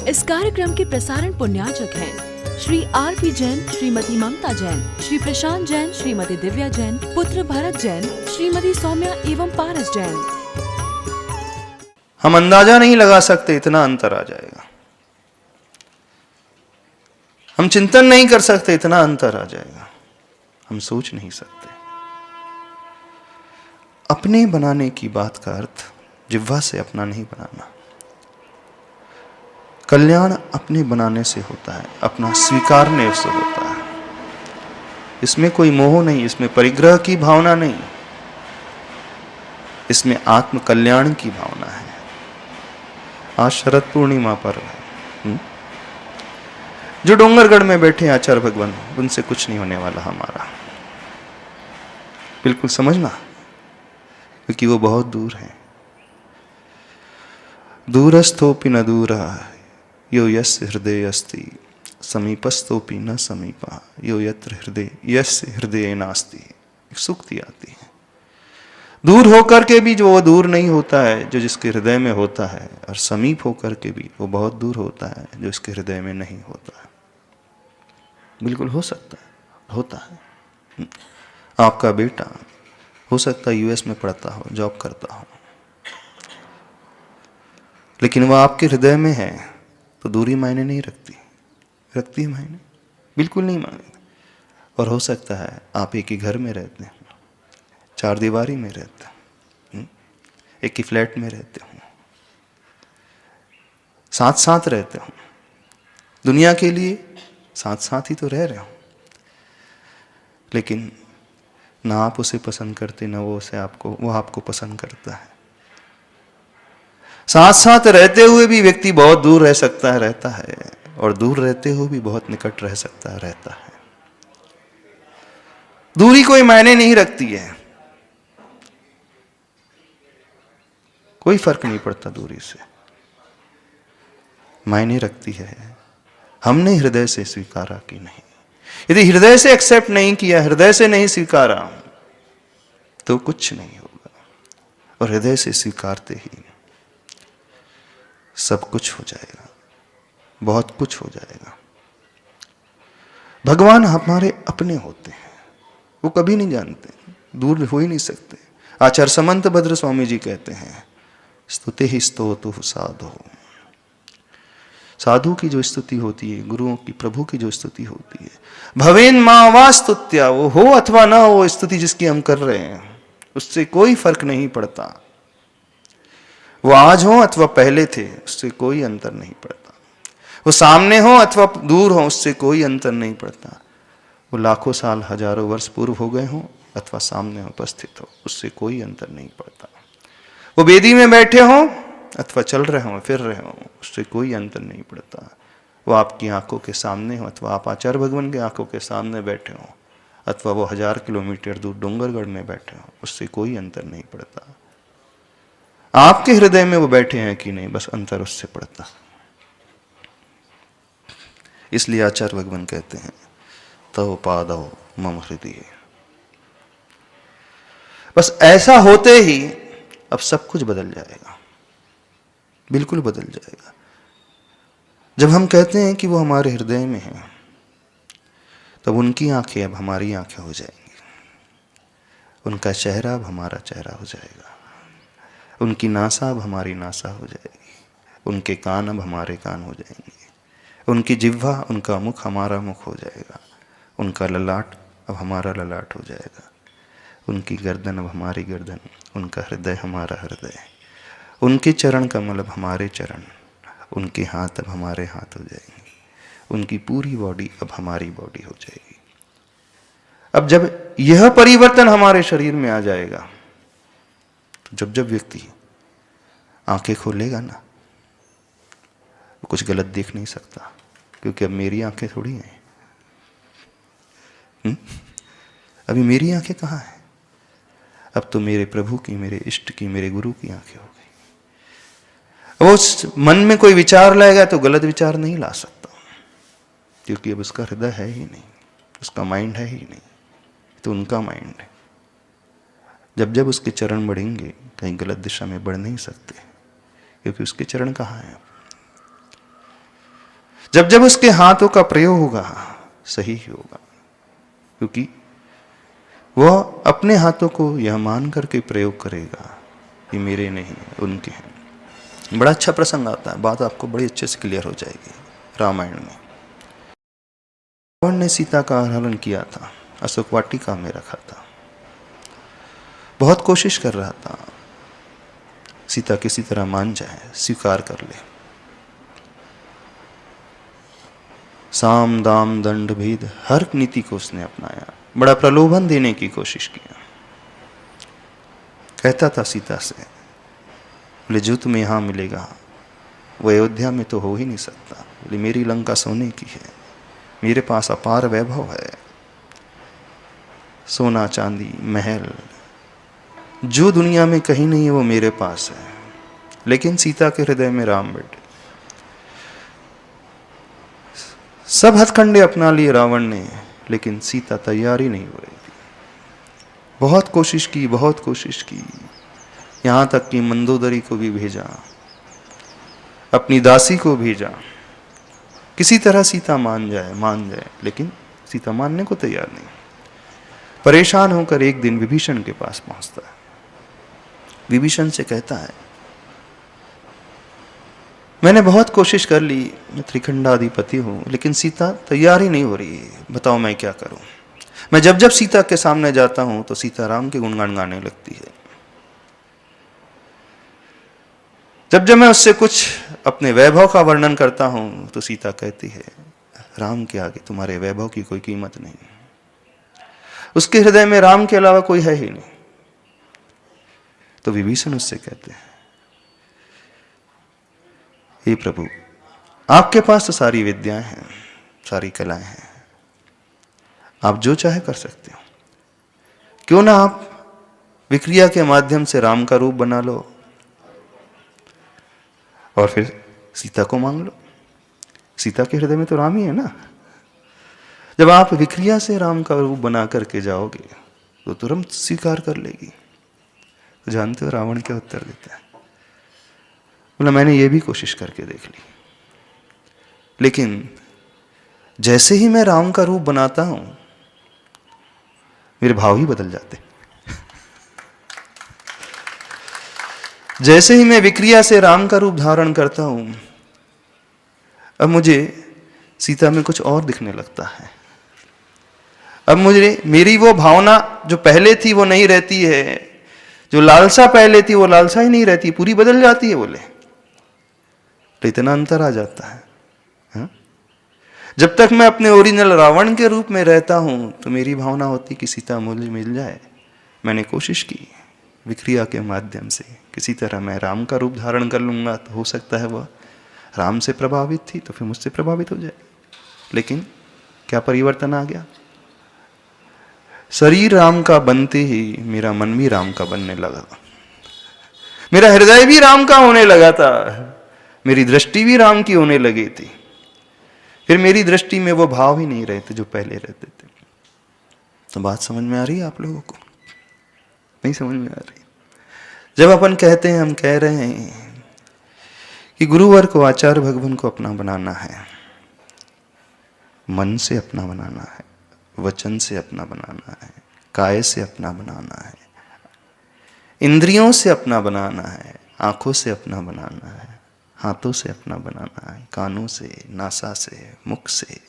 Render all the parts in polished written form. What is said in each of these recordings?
इस कार्यक्रम के प्रसारण पुण्याचक हैं श्री R.P. जैन, श्रीमती ममता जैन, श्री प्रशांत जैन, श्रीमती दिव्या जैन, पुत्र भरत जैन, श्रीमती सौम्या एवं पारस जैन। हम अंदाजा नहीं लगा सकते, इतना अंतर आ जाएगा। हम चिंतन नहीं कर सकते, इतना अंतर आ जाएगा। हम सोच नहीं सकते। अपने बनाने की बात का अर्थ जिह्वा से अपना नहीं बनाना। कल्याण अपने बनाने से होता है, अपना स्वीकारने से होता है। इसमें कोई मोह नहीं, इसमें परिग्रह की भावना नहीं, इसमें आत्म कल्याण की भावना है। आज शरद पूर्णिमा पर्व है। जो डोंगरगढ़ में बैठे आचार्य भगवान, उनसे कुछ नहीं होने वाला हमारा, बिल्कुल समझना, क्योंकि वो बहुत दूर है। दूरस्थोपि न दूरः यो यस्य हृदये अस्ति, समीपस्थोपि न समीपः यो यत्र हृदय यस्य हृदये नास्ति। एक सूक्ति आती है। दूर होकर के भी जो वो दूर नहीं होता है जो जिसके हृदय में होता है, और समीप होकर के भी वो बहुत दूर होता है जो इसके हृदय में नहीं होता है। बिल्कुल हो सकता है, होता है। आपका बेटा हो सकता है यूएस में पढ़ता हो, जॉब करता हो, लेकिन वह आपके हृदय में है, तो दूरी मायने नहीं रखती। रखती है मायने? बिल्कुल नहीं मायने। और हो सकता है आप एक ही घर में रहते हैं, चार दीवारी में रहते हैं, एक ही फ्लैट में रहते हो, साथ साथ रहते हो, दुनिया के लिए साथ साथ ही तो रह रहे हो, लेकिन ना आप उसे पसंद करते, ना वो आपको पसंद करता है। साथ साथ रहते हुए भी व्यक्ति बहुत दूर रह सकता है, रहता है, और दूर रहते हुए भी बहुत निकट रह सकता है, रहता है। दूरी कोई मायने नहीं रखती है, कोई फर्क नहीं पड़ता दूरी से। मायने रखती है हमने हृदय से स्वीकारा कि नहीं। यदि हृदय से एक्सेप्ट नहीं किया, हृदय से नहीं स्वीकारा, तो कुछ नहीं होगा। और हृदय से स्वीकारते ही सब कुछ हो जाएगा, बहुत कुछ हो जाएगा। भगवान हमारे अपने होते हैं, वो कभी नहीं जानते, दूर हो ही नहीं सकते। आचार्य समंत भद्र स्वामी जी कहते हैं, स्तुते ही स्तोतु साधु। साधु की जो स्तुति होती है, गुरुओं की, प्रभु की जो स्तुति होती है, भवेन मां वा स्तुत्या, वो हो अथवा ना हो, स्तुति जिसकी हम कर रहे हैं उससे कोई फर्क नहीं पड़ता। वो आज हो अथवा पहले थे, उससे कोई अंतर नहीं पड़ता। वो सामने हो अथवा दूर हो, उससे कोई अंतर नहीं पड़ता। वो लाखों साल, हजारों वर्ष पूर्व हो गए हो अथवा सामने उपस्थित हो, उससे कोई अंतर नहीं पड़ता। वो वेदी में बैठे हो अथवा चल रहे हो, फिर रहे हो, उससे कोई अंतर नहीं पड़ता। वो आपकी आंखों के सामने हो अथवा आप आचार्य भगवान के आंखों के सामने बैठे हो, अथवा वो 1000 किलोमीटर दूर डोंगरगढ़ में बैठे हो, उससे कोई अंतर नहीं पड़ता। आपके हृदय में वो बैठे हैं कि नहीं, बस अंतर उससे पड़ता। इसलिए आचार्य भगवान कहते हैं, तव पादव मम हृदय। बस ऐसा होते ही अब सब कुछ बदल जाएगा, बिल्कुल बदल जाएगा। जब हम कहते हैं कि वो हमारे हृदय में है, तब उनकी आंखें अब हमारी आंखें हो जाएंगी, उनका चेहरा अब हमारा चेहरा हो जाएगा, उनकी नासा अब हमारी नासा हो जाएगी, उनके कान अब हमारे कान हो जाएंगे, उनकी जिह्वा, उनका मुख हमारा मुख हो जाएगा, उनका ललाट अब हमारा ललाट हो जाएगा, उनकी गर्दन अब हमारी गर्दन, उनका हृदय हमारा हृदय, उनके चरण कमल अब हमारे चरण, उनके हाथ अब हमारे हाथ हो जाएंगे, उनकी पूरी बॉडी अब हमारी बॉडी हो जाएगी। अब जब यह परिवर्तन हमारे शरीर में आ जाएगा, तो जब जब व्यक्ति आंखें खोलेगा ना, वो कुछ गलत देख नहीं सकता, क्योंकि अब मेरी आंखें थोड़ी हैं। अभी मेरी आंखें कहाँ हैं? अब तो मेरे प्रभु की, मेरे इष्ट की, मेरे गुरु की आंखें हो गई। वो मन में कोई विचार लाएगा तो गलत विचार नहीं ला सकता, क्योंकि अब उसका हृदय है ही नहीं, उसका माइंड है ही नहीं, तो उनका माइंड है। जब जब उसके चरण बढ़ेंगे, कहीं गलत दिशा में बढ़ नहीं सकते, क्योंकि उसके चरण कहाँ हैं? जब जब उसके हाथों का प्रयोग होगा सही ही होगा, क्योंकि वह अपने हाथों को यह मान करके प्रयोग करेगा ये मेरे नहीं उनके हैं। बड़ा अच्छा प्रसंग आता है, बात आपको बड़ी अच्छे से क्लियर हो जाएगी। रामायण में रावण ने सीता का हरण किया था, अशोक वाटिका में रखा था, बहुत कोशिश कर रहा था सीता किसी तरह मान जाए, स्वीकार कर ले। साम दाम दंड भेद हर नीति को उसने अपनाया, बड़ा प्रलोभन देने की कोशिश किया। कहता था सीता से, बोले जो तुम्हें यहां मिलेगा वो अयोध्या में तो हो ही नहीं सकता। बोले मेरी लंका सोने की है, मेरे पास अपार वैभव है, सोना चांदी महल जो दुनिया में कहीं नहीं है वो मेरे पास है। लेकिन सीता के हृदय में राम बैठे। सब हथकंडे अपना लिए रावण ने, लेकिन सीता तैयार ही नहीं हो रही थी। बहुत कोशिश की, बहुत कोशिश की, यहां तक कि मंदोदरी को भी भेजा, अपनी दासी को भेजा, किसी तरह सीता मान जाए, लेकिन सीता मानने को तैयार नहीं। परेशान होकर एक दिन विभीषण के पास पहुंचता है। विभीषण से कहता है, मैंने बहुत कोशिश कर ली, मैं त्रिखंडाधिपति हूं, लेकिन सीता तैयार ही नहीं हो रही है, बताओ मैं क्या करूं। मैं जब जब सीता के सामने जाता हूं तो सीता राम के गुणगान गाने लगती है। जब जब मैं उससे कुछ अपने वैभव का वर्णन करता हूं तो सीता कहती है, राम के आगे तुम्हारे वैभव की कोई कीमत नहीं। उसके हृदय में राम के अलावा कोई है ही नहीं। तो विभीषण उससे कहते हैं, हे प्रभु, आपके पास तो सारी विद्याएं हैं, सारी कलाएं हैं, आप जो चाहे कर सकते हो। क्यों ना आप विक्रिया के माध्यम से राम का रूप बना लो और फिर सीता को मांग लो। सीता के हृदय में तो राम ही है ना। जब आप विक्रिया से राम का रूप बना करके जाओगे तो तुरंत स्वीकार कर लेगी। तो जानते हो रावण क्या उत्तर देता है? बोला, मैंने ये भी कोशिश करके देख ली, लेकिन जैसे ही मैं राम का रूप बनाता हूं मेरे भाव ही बदल जाते। जैसे ही मैं विक्रिया से राम का रूप धारण करता हूं, अब मुझे सीता में कुछ और दिखने लगता है। अब मुझे मेरी वो भावना जो पहले थी वो नहीं रहती है, जो लालसा पहले थी वो लालसा ही नहीं रहती, पूरी बदल जाती है। बोले तो इतना अंतर आ जाता है। हा? जब तक मैं अपने ओरिजिनल रावण के रूप में रहता हूं तो मेरी भावना होती कि सीता मुझे मिल जाए। मैंने कोशिश की विक्रिया के माध्यम से, किसी तरह मैं राम का रूप धारण कर लूंगा तो हो सकता है वह राम से प्रभावित थी तो फिर मुझसे प्रभावित हो जाए। लेकिन क्या परिवर्तन आ गया? शरीर राम का बनते ही मेरा मन भी राम का बनने लगा, मेरा हृदय भी राम का होने लगा था, मेरी दृष्टि भी राम की होने लगी थी। फिर मेरी दृष्टि में वो भाव ही नहीं रहते जो पहले रहते थे। तो बात समझ में आ रही है आप लोगों को? नहीं समझ में आ रही? जब अपन कहते हैं, हम कह रहे हैं कि गुरुवर को, आचार्य भगवान को अपना बनाना है, मन से अपना बनाना है, वचन से अपना बनाना है, काय से अपना बनाना है, इंद्रियों से अपना बनाना है, आंखों से अपना बनाना है, हाथों से अपना बनाना है, कानों से, नासा से, मुख से,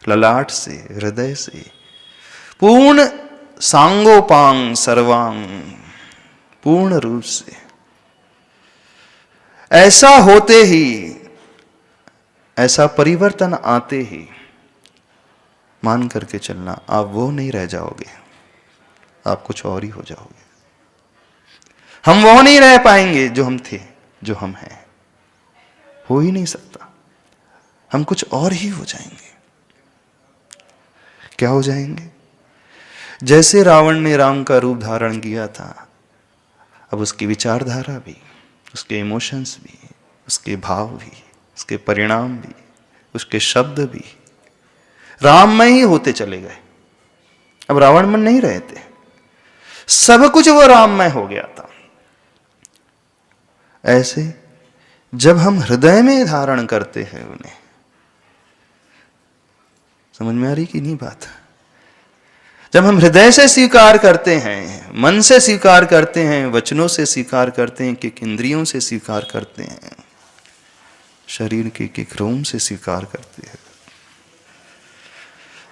ललाट से, हृदय से, पूर्ण सांगोपांग सर्वांग, पूर्ण रूप से। ऐसा होते ही, ऐसा परिवर्तन आते ही मान करके चलना, आप वो नहीं रह जाओगे, आप कुछ और ही हो जाओगे। हम वो नहीं रह पाएंगे जो हम थे, जो हम हैं, हो ही नहीं सकता। हम कुछ और ही हो जाएंगे। क्या हो जाएंगे? जैसे रावण ने राम का रूप धारण किया था, अब उसकी विचारधारा भी, उसके इमोशंस भी, उसके भाव भी, उसके परिणाम भी, उसके शब्द भी राममय ही होते चले गए। अब रावण मन नहीं रहे थे, सब कुछ वो राममय हो गया था। ऐसे जब हम हृदय में धारण करते हैं उन्हें, समझ में आ रही कि नहीं बात? जब हम हृदय से स्वीकार करते हैं, मन से स्वीकार करते हैं, वचनों से स्वीकार करते हैं, कि इंद्रियों से स्वीकार करते हैं, शरीर के एक रोम से स्वीकार करते हैं,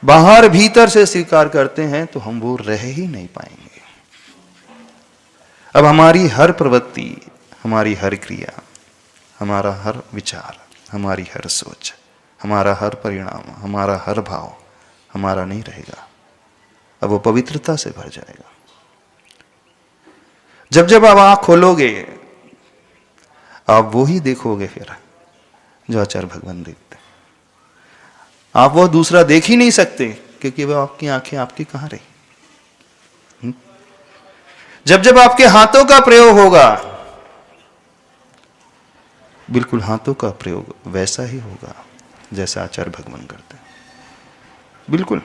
बाहर भीतर से स्वीकार करते हैं, तो हम वो रह ही नहीं पाएंगे। अब हमारी हर प्रवृत्ति, हमारी हर क्रिया, हमारा हर विचार, हमारी हर सोच, हमारा हर परिणाम, हमारा हर भाव हमारा नहीं रहेगा। अब वो पवित्रता से भर जाएगा। जब जब आप आंख खोलोगे, आप वो ही देखोगे फिर जो आचार्य भगवान देखते। आप वो दूसरा देख ही नहीं सकते, क्योंकि वो आपकी आंखें आपकी कहां रही। जब जब आपके हाथों का प्रयोग होगा, बिल्कुल हाथों का प्रयोग वैसा ही होगा जैसा आचार्य भगवान करते हैं। बिल्कुल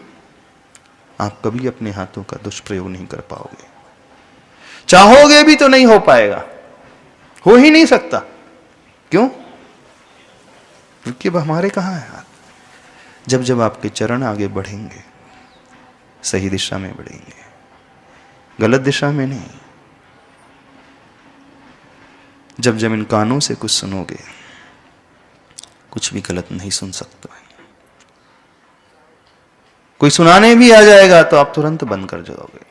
आप कभी अपने हाथों का दुष्प्रयोग नहीं कर पाओगे, चाहोगे भी तो नहीं हो पाएगा, हो ही नहीं सकता। क्यों? क्योंकि अब हमारे कहां है हाथ। जब जब आपके चरण आगे बढ़ेंगे, सही दिशा में बढ़ेंगे, गलत दिशा में नहीं। जब जब इन कानों से कुछ सुनोगे, कुछ भी गलत नहीं सुन सकते। कोई सुनाने भी आ जाएगा तो आप तुरंत बंद कर जाओगे,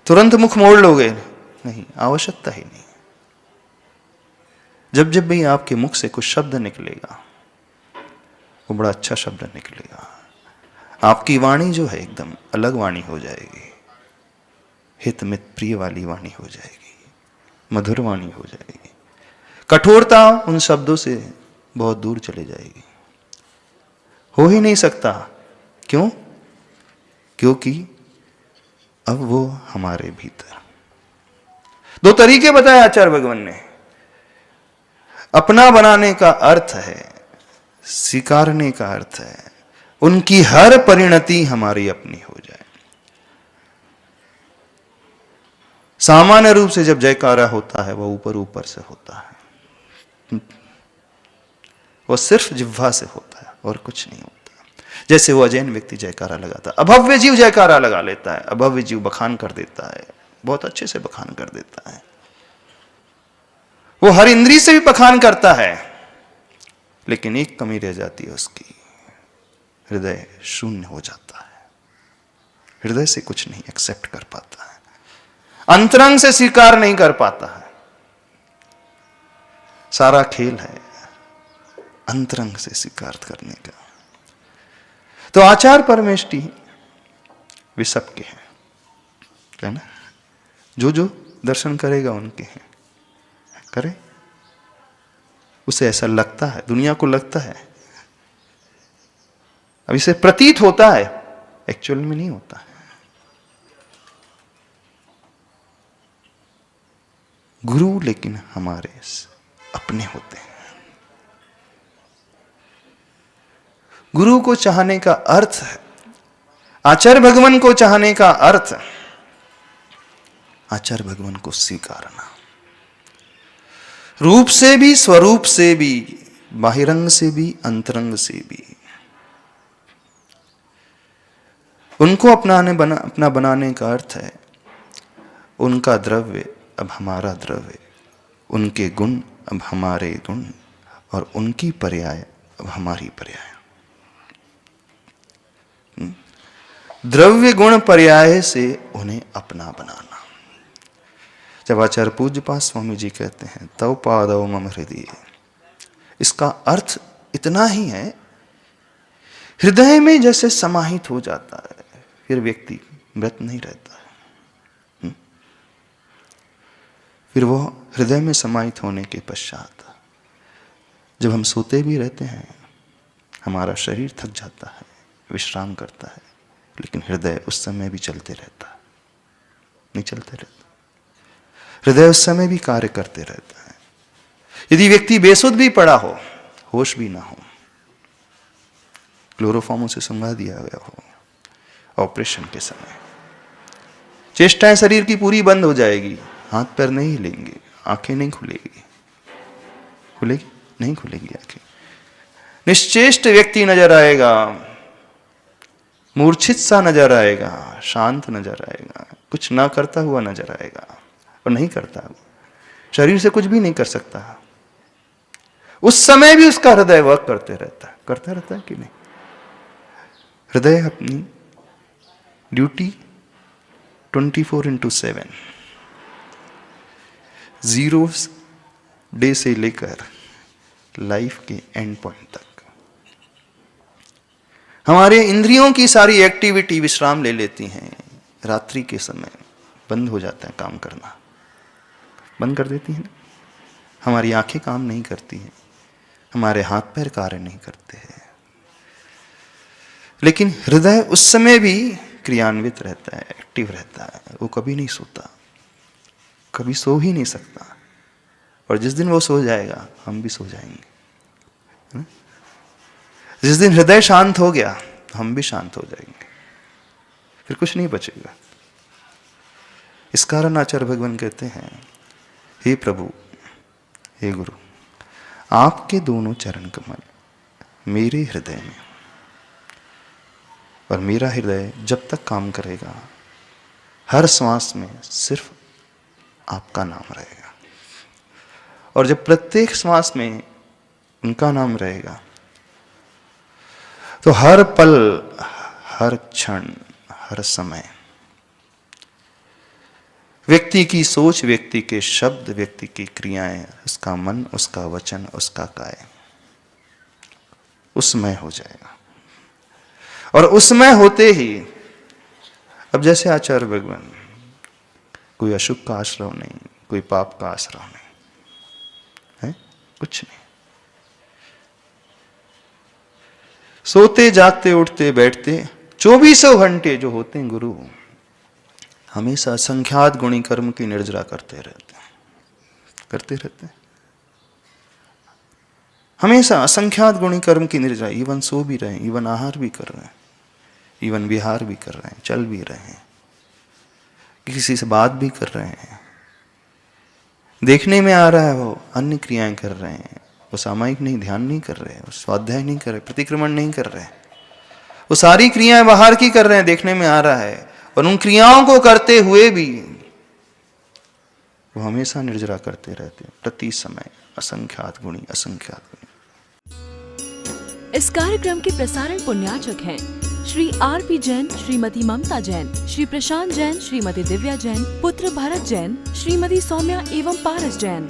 तुरंत मुख मोड़ लोगे, नहीं, आवश्यकता ही नहीं। जब जब भी आपके मुख से कुछ शब्द निकलेगा, वो बड़ा अच्छा शब्द निकलेगा। आपकी वाणी जो है एकदम अलग वाणी हो जाएगी, हित मित प्रिय वाली वाणी हो जाएगी, मधुर वाणी हो जाएगी। कठोरता उन शब्दों से बहुत दूर चली जाएगी। हो ही नहीं सकता। क्यों? क्योंकि अब वो हमारे भीतर। दो तरीके बताए आचार्य भगवान ने। अपना बनाने का अर्थ है, स्वीकारने का अर्थ है उनकी हर परिणति हमारी अपनी हो जाए। सामान्य रूप से जब जयकारा होता है, वो ऊपर ऊपर से होता है, वो सिर्फ जिह्वा से होता है और कुछ नहीं होता। जैसे वो अजैन व्यक्ति जयकारा लगाता है, अभव्य जीव जयकारा लगा लेता है, अभव्य जीव बखान कर देता है, बहुत अच्छे से बखान कर देता है। वो हर इंद्री से भी बखान करता है, लेकिन एक कमी रह जाती है उसकी, हृदय शून्य हो जाता है। हृदय से कुछ नहीं एक्सेप्ट कर पाता है, अंतरंग से स्वीकार नहीं कर पाता है। सारा खेल है अंतरंग से स्वीकार करने का। तो आचार परमेष्टि वे सबके हैं, है ना? जो जो दर्शन करेगा उनके हैं, करे। उसे ऐसा लगता है, दुनिया को लगता है, अब इसे प्रतीत होता है, एक्चुअल में नहीं होता है। गुरु लेकिन हमारे अपने होते हैं। गुरु को चाहने का अर्थ है, आचार्य भगवान को चाहने का अर्थ, आचार्य भगवान को स्वीकारना, रूप से भी, स्वरूप से भी, बाहिरंग से भी, अंतरंग से भी। उनको अपना बनाने का अर्थ है उनका द्रव्य अब हमारा द्रव्य, उनके गुण अब हमारे गुण, और उनकी पर्याय अब हमारी पर्याय। द्रव्य गुण पर्याय से उन्हें अपना बनाना। जब आचार्य पूज्यपाद स्वामी जी कहते हैं तव पादौ मम हृदय, इसका अर्थ इतना ही है, हृदय में जैसे समाहित हो जाता है, फिर व्यक्ति मृत नहीं रहता है। फिर वो हृदय में समाहित होने के पश्चात जब हम सोते भी रहते हैं, हमारा शरीर थक जाता है, विश्राम करता है, लेकिन हृदय उस समय भी चलते रहता है, नहीं चलते रहता। हृदय उस समय भी कार्य करते रहता है। यदि व्यक्ति बेसुध भी पड़ा हो, होश भी ना हो, क्लोरोफॉर्म उसे सुंघा दिया गया हो, ऑपरेशन के समय चेष्टाएं शरीर की पूरी बंद हो जाएगी, हाथ पैर नहीं हिलेंगे, आंखें नहीं खुलेगी, खुलेगी नहीं खुलेगी आंखें, निश्चेष्ट व्यक्ति नजर आएगा, मूर्छित सा नजर आएगा, शांत नजर आएगा, कुछ ना करता हुआ नजर आएगा। और नहीं करता, शरीर से कुछ भी नहीं कर सकता। उस समय भी उसका हृदय वर्क करता रहता है कि नहीं? हृदय अपनी ड्यूटी 24/7, 0 डे से लेकर लाइफ के एंड पॉइंट तक हमारे इंद्रियों की सारी एक्टिविटी विश्राम ले लेती हैं। रात्रि के समय बंद हो जाता है काम करना, बंद कर देती हैं। हमारी आंखें काम नहीं करती हैं, हमारे हाथ पैर कार्य नहीं करते हैं, लेकिन हृदय उस समय भी क्रियान्वित रहता है, एक्टिव रहता है। वो कभी नहीं सोता, कभी सो ही नहीं सकता। और जिस दिन वो सो जाएगा, हम भी सो जाएंगे। जिस दिन हृदय शांत हो गया, हम भी शांत हो जाएंगे, फिर कुछ नहीं बचेगा। इस कारण आचार्य भगवान कहते हैं, हे प्रभु, हे गुरु, आपके दोनों चरण कमल मेरे हृदय में, और मेरा हृदय जब तक काम करेगा, हर श्वास में सिर्फ आपका नाम रहेगा। और जब प्रत्येक श्वास में उनका नाम रहेगा, तो हर पल, हर क्षण, हर समय व्यक्ति की सोच, व्यक्ति के शब्द, व्यक्ति की क्रियाएं, उसका मन, उसका वचन, उसका काय उसमय हो जाएगा। और उसमय होते ही, अब जैसे आचार्य भगवान, कोई अशुभ का आश्रव नहीं, कोई पाप का आश्रव नहीं है, कुछ नहीं। सोते जागते उठते बैठते 24 घंटे जो होते हैं गुरु, हमेशा असंख्यात गुणी कर्म की निर्जरा करते रहते हैं। हमेशा असंख्यात गुणी कर्म की निर्जरा। इवन सो भी रहे हैं, इवन आहार भी कर रहे हैं, इवन विहार भी कर रहे हैं, चल भी रहे हैं, किसी से बात भी कर रहे हैं, देखने में आ रहा है वो अन्य क्रियाएं कर रहे हैं, वो सामायिक नहीं, ध्यान नहीं कर रहे, वो स्वाध्याय नहीं कर रहे, प्रतिक्रमण नहीं कर रहे, वो सारी क्रियाएं बाहर की कर रहे हैं, देखने में आ रहा है। और उन क्रियाओं को करते हुए भी वो हमेशा निर्जरा करते रहते हैं, प्रति समय असंख्यात गुणी, असंख्यात गुणी। इस कार्यक्रम के प्रसारण पुण्याचक हैं श्री आर.पी. जैन, श्रीमती ममता जैन, श्री प्रशांत जैन, श्रीमती दिव्या जैन, पुत्र भरत जैन, श्रीमती सौम्या एवं पारस जैन।